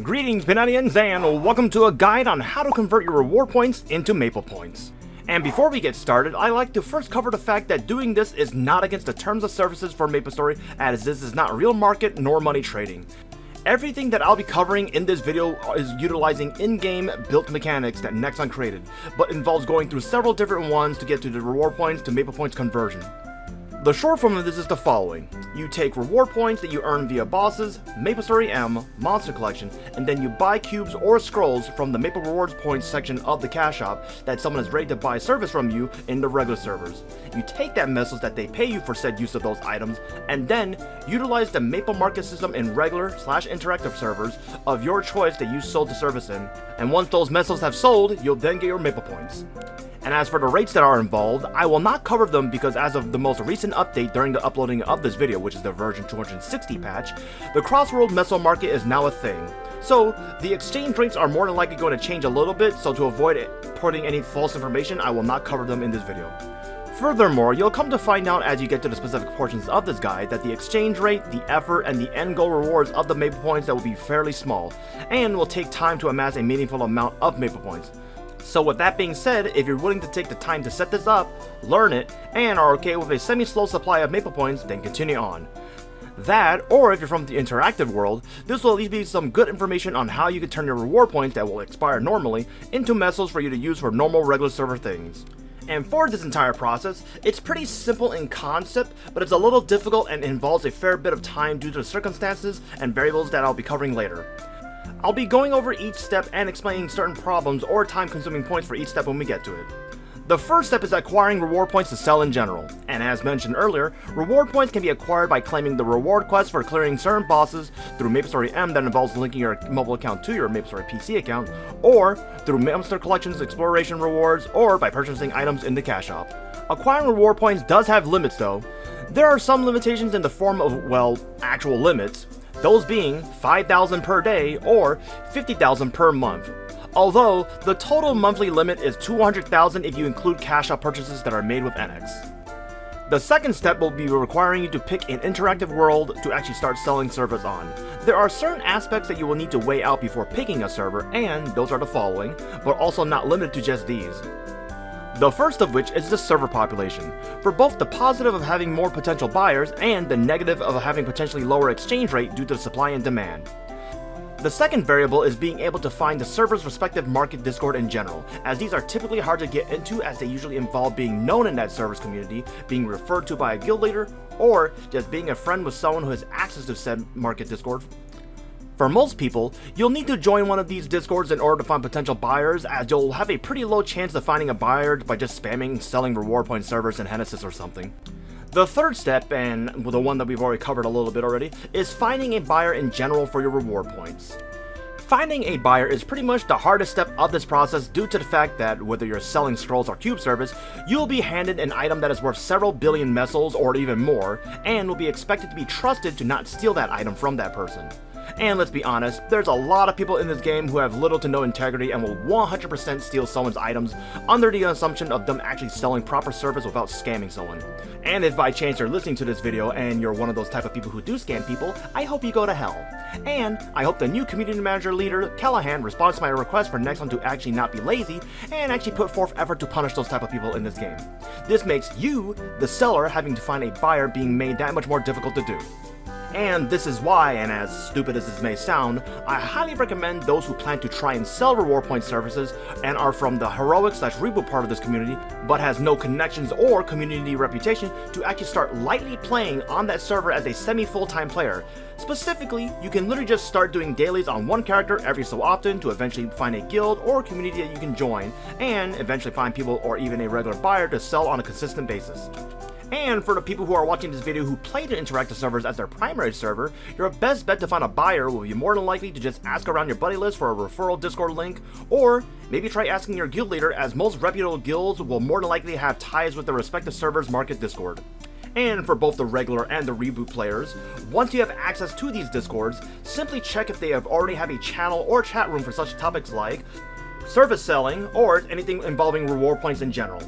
Greetings, Pinatians, and welcome to a guide on how to convert your reward points into Maple points. And before we get started, I like to first cover the fact that doing this is not against the terms of services for MapleStory, as this is not real market nor money trading. Everything that I'll be covering in this video is utilizing in-game built mechanics that Nexon created, but involves going through several different ones to get to the reward points to Maple points conversion. The short form of this is the following. You take reward points that you earn via bosses, MapleStory M, Monster Collection, and then you buy cubes or scrolls from the Maple Rewards Points section of the cash shop that someone is ready to buy service from you in the regular servers. You take that Mesos that they pay you for said use of those items, and then utilize the Maple Market system in regular/interactive servers of your choice that you sold the service in, and once those Mesos have sold, you'll then get your Maple points. And as for the rates that are involved, I will not cover them because as of the most recent update during the uploading of this video, which is the version 260 patch, the cross-world Meso market is now a thing. So, the exchange rates are more than likely going to change a little bit, so to avoid putting any false information, I will not cover them in this video. Furthermore, you'll come to find out as you get to the specific portions of this guide that the exchange rate, the effort, and the end goal rewards of the Maple points that will be fairly small, and will take time to amass a meaningful amount of Maple points. So with that being said, if you're willing to take the time to set this up, learn it, and are okay with a semi-slow supply of Maple points, then continue on. That, or if you're from the interactive world, this will at least be some good information on how you can turn your reward points that will expire normally into Mesos for you to use for normal regular server things. And for this entire process, it's pretty simple in concept, but it's a little difficult and involves a fair bit of time due to the circumstances and variables that I'll be covering later. I'll be going over each step and explaining certain problems or time-consuming points for each step when we get to it. The first step is acquiring reward points to sell in general, and as mentioned earlier, reward points can be acquired by claiming the reward quest for clearing certain bosses through MapleStory M that involves linking your mobile account to your MapleStory PC account, or through Monster Collection's exploration rewards, or by purchasing items in the cash shop. Acquiring reward points does have limits though. There are some limitations in the form of, well, actual limits. Those being 5,000 per day or 50,000 per month. Although, the total monthly limit is 200,000 if you include cash shop purchases that are made with NX. The second step will be requiring you to pick an interactive world to actually start selling servers on. There are certain aspects that you will need to weigh out before picking a server, and those are the following, but also not limited to just these. The first of which is the server population, for both the positive of having more potential buyers and the negative of having potentially lower exchange rate due to supply and demand. The second variable is being able to find the server's respective market Discord in general, as these are typically hard to get into as they usually involve being known in that server's community, being referred to by a guild leader, or just being a friend with someone who has access to said market Discord. For most people, you'll need to join one of these discords in order to find potential buyers, as you'll have a pretty low chance of finding a buyer by just spamming selling reward point servers in Genesis or something. The third step, and the one that we've already covered a little bit already, is finding a buyer in general for your reward points. Finding a buyer is pretty much the hardest step of this process due to the fact that whether you're selling scrolls or cube service, you'll be handed an item that is worth several billion Mesos or even more, and will be expected to be trusted to not steal that item from that person. And let's be honest, there's a lot of people in this game who have little to no integrity and will 100% steal someone's items under the assumption of them actually selling proper service without scamming someone. And if by chance you're listening to this video and you're one of those type of people who do scam people, I hope you go to hell. And I hope the new community manager leader, Callahan, responds to my request for Nexon to actually not be lazy and actually put forth effort to punish those type of people in this game. This makes you, the seller, having to find a buyer being made that much more difficult to do. And this is why, and as stupid as this may sound, I highly recommend those who plan to try and sell reward point services and are from the heroic/reboot part of this community, but has no connections or community reputation, to actually start lightly playing on that server as a semi-full-time player. Specifically, you can literally just start doing dailies on one character every so often to eventually find a guild or community that you can join, and eventually find people or even a regular buyer to sell on a consistent basis. And for the people who are watching this video who play the interactive servers as their primary server, your best bet to find a buyer will be more than likely to just ask around your buddy list for a referral Discord link, or maybe try asking your guild leader, as most reputable guilds will more than likely have ties with their respective server's market Discord. And for both the regular and the reboot players, once you have access to these Discords, simply check if they already have a channel or chat room for such topics like service selling or anything involving reward points in general.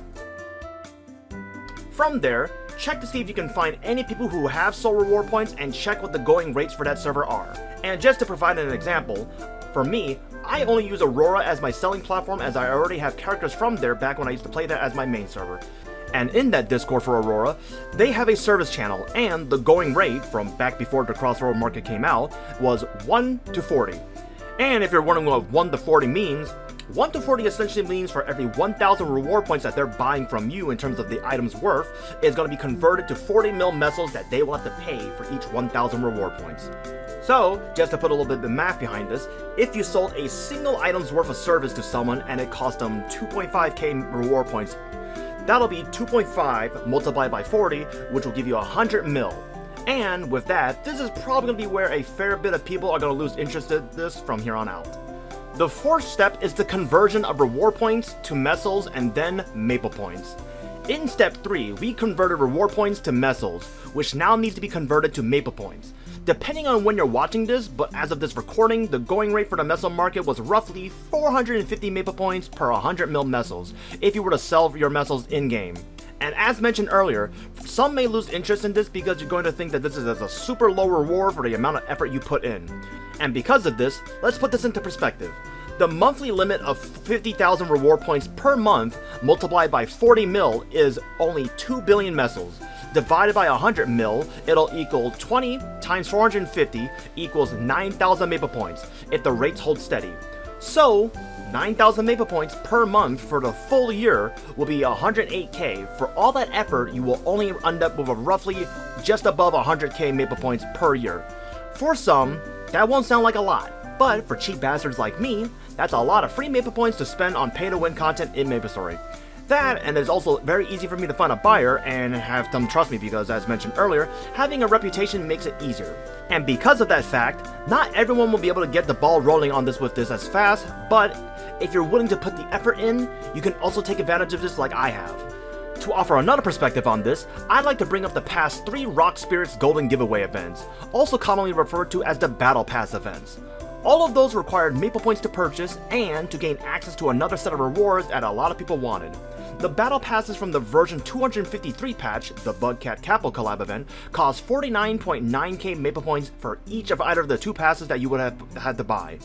From there, check to see if you can find any people who have sold reward points and check what the going rates for that server are. And just to provide an example, For me, I only use Aurora as my selling platform as I already have characters from there back when I used to play that as my main server. And in that Discord for Aurora, they have a service channel, and the going rate from back before the Crossroad Market came out was 1 to 40. And if you're wondering what 1 to 40 means, 1 to 40 essentially means for every 1,000 reward points that they're buying from you in terms of the item's worth is going to be converted to 40 mil mesos that they will have to pay for each 1,000 reward points. So, just to put a little bit of math behind this, if you sold a single item's worth of service to someone and it cost them 2.5k reward points, that'll be 2.5 multiplied by 40, which will give you 100 mil. And with that, this is probably going to be where a fair bit of people are going to lose interest in this from here on out. The fourth step is the conversion of reward points to mesos and then maple points. In step 3, we converted reward points to mesos, which now needs to be converted to maple points. Depending on when you're watching this, but as of this recording, the going rate for the meso market was roughly 450 maple points per 100 mil mesos, if you were to sell your mesos in-game. And as mentioned earlier, some may lose interest in this because you're going to think that this is a super low reward for the amount of effort you put in. And because of this, let's put this into perspective. The monthly limit of 50,000 reward points per month multiplied by 40 mil is only 2 billion mesos. Divided by 100 mil, it'll equal 20 times 450 equals 9,000 maple points if the rates hold steady. So, 9,000 maple points per month for the full year will be 108k. For all that effort, you will only end up with a roughly just above 100k maple points per year. For some, that won't sound like a lot, but for cheap bastards like me, that's a lot of free maple points to spend on pay-to-win content in MapleStory. That, and it's also very easy for me to find a buyer and have them trust me because, as mentioned earlier, having a reputation makes it easier. And because of that fact, not everyone will be able to get the ball rolling on this with this as fast, but if you're willing to put the effort in, you can also take advantage of this like I have. To offer another perspective on this, I'd like to bring up the past 3 Rock Spirits Golden Giveaway events, also commonly referred to as the Battle Pass events. All of those required maple points to purchase and to gain access to another set of rewards that a lot of people wanted. The battle passes from the version 253 patch, the Bugcat Capital collab event, cost 49.9k maple points for each of either of the 2 passes that you would have had to buy.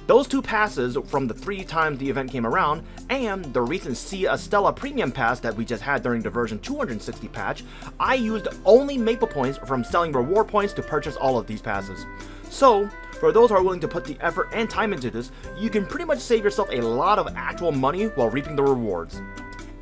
Those 2 passes from the 3 times the event came around, and the recent Sia Estella Premium Pass that we just had during the version 260 patch, I used only maple points from selling reward points to purchase all of these passes. So, for those who are willing to put the effort and time into this, you can pretty much save yourself a lot of actual money while reaping the rewards.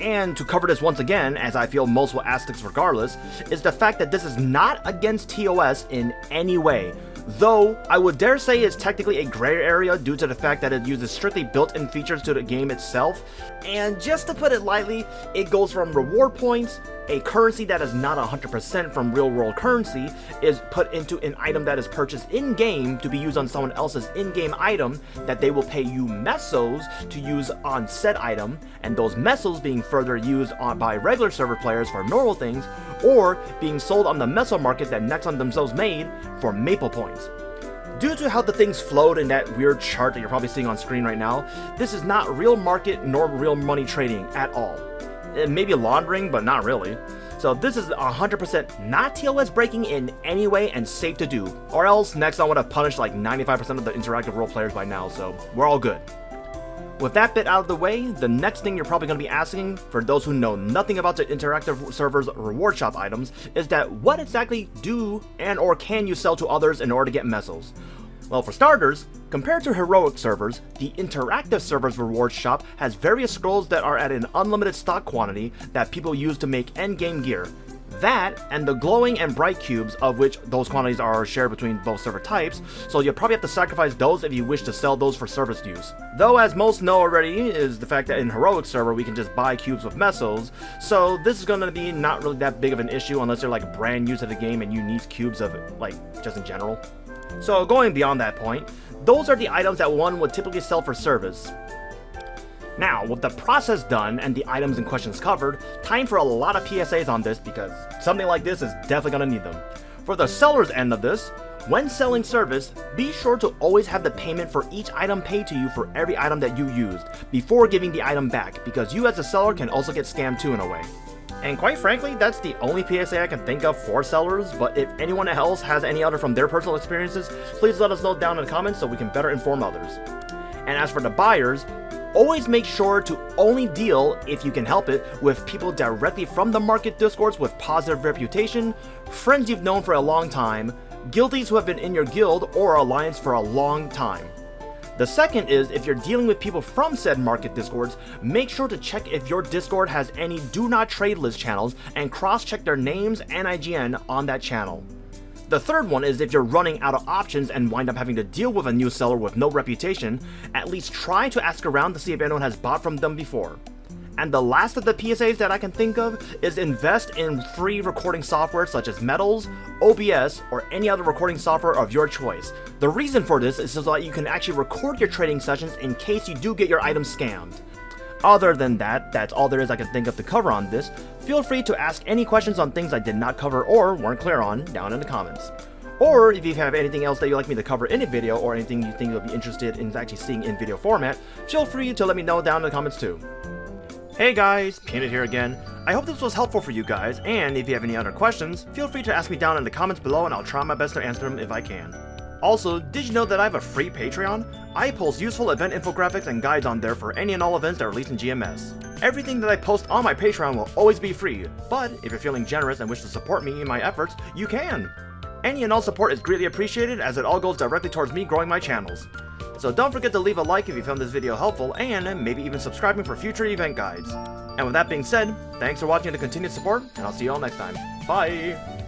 And to cover this once again, as I feel most will ask this regardless, is the fact that this is not against TOS in any way. Though, I would dare say it's technically a gray area due to the fact that it uses strictly built-in features to the game itself. And just to put it lightly, it goes from reward points, a currency that is not 100% from real-world currency, is put into an item that is purchased in-game to be used on someone else's in-game item that they will pay you mesos to use on said item, and those mesos being further used by regular server players for normal things, or being sold on the meso market that Nexon themselves made for maple points. Due to how the things flowed in that weird chart that you're probably seeing on screen right now, this is not real market nor real money trading at all. It may be laundering, but not really. So this is 100% not TOS breaking in any way and safe to do, or else Nexon would have punished like 95% of the interactive role players by now, so we're all good. With that bit out of the way, the next thing you're probably going to be asking, for those who know nothing about the interactive server's reward shop items, is that what exactly do and or can you sell to others in order to get mesos? Well, for starters, compared to heroic servers, the interactive server's reward shop has various scrolls that are at an unlimited stock quantity that people use to make endgame gear. That, and the glowing and bright cubes, of which those quantities are shared between both server types, so you'll probably have to sacrifice those if you wish to sell those for service use. Though, as most know already, is the fact that in heroic server we can just buy cubes with mesos, so this is going to be not really that big of an issue unless you're like brand new to the game and you need cubes of it, like, just in general. So going beyond that point, those are the items that one would typically sell for service. Now, with the process done and the items in questions covered, time for a lot of PSAs on this because something like this is definitely going to need them. For the seller's end of this, when selling service, be sure to always have the payment for each item paid to you for every item that you used before giving the item back, because you as a seller can also get scammed too in a way. And quite frankly, that's the only PSA I can think of for sellers, but if anyone else has any other from their personal experiences, please let us know down in the comments so we can better inform others. And as for the buyers, always make sure to only deal, if you can help it, with people directly from the market discords with positive reputation, friends you've known for a long time, guildies who have been in your guild or alliance for a long time. The second is, if you're dealing with people from said market discords, make sure to check if your discord has any do not trade list channels and cross-check their names and IGN on that channel. The third one is, if you're running out of options and wind up having to deal with a new seller with no reputation, at least try to ask around to see if anyone has bought from them before. And the last of the PSAs that I can think of is invest in free recording software such as Metals, OBS, or any other recording software of your choice. The reason for this is so that you can actually record your trading sessions in case you do get your items scammed. Other than that, that's all there is I can think of to cover on this. Feel free to ask any questions on things I did not cover or weren't clear on down in the comments. Or if you have anything else that you'd like me to cover in a video or anything you think you'll be interested in actually seeing in video format, feel free to let me know down in the comments too. Hey guys, Peanut here again. I hope this was helpful for you guys, and if you have any other questions, feel free to ask me down in the comments below and I'll try my best to answer them if I can. Also, did you know that I have a free Patreon? I post useful event infographics and guides on there for any and all events that are released in GMS. Everything that I post on my Patreon will always be free, but if you're feeling generous and wish to support me in my efforts, you can! Any and all support is greatly appreciated, as it all goes directly towards me growing my channels. So don't forget to leave a like if you found this video helpful, and maybe even subscribing for future event guides. And with that being said, thanks for watching and the continued support, and I'll see you all next time. Bye!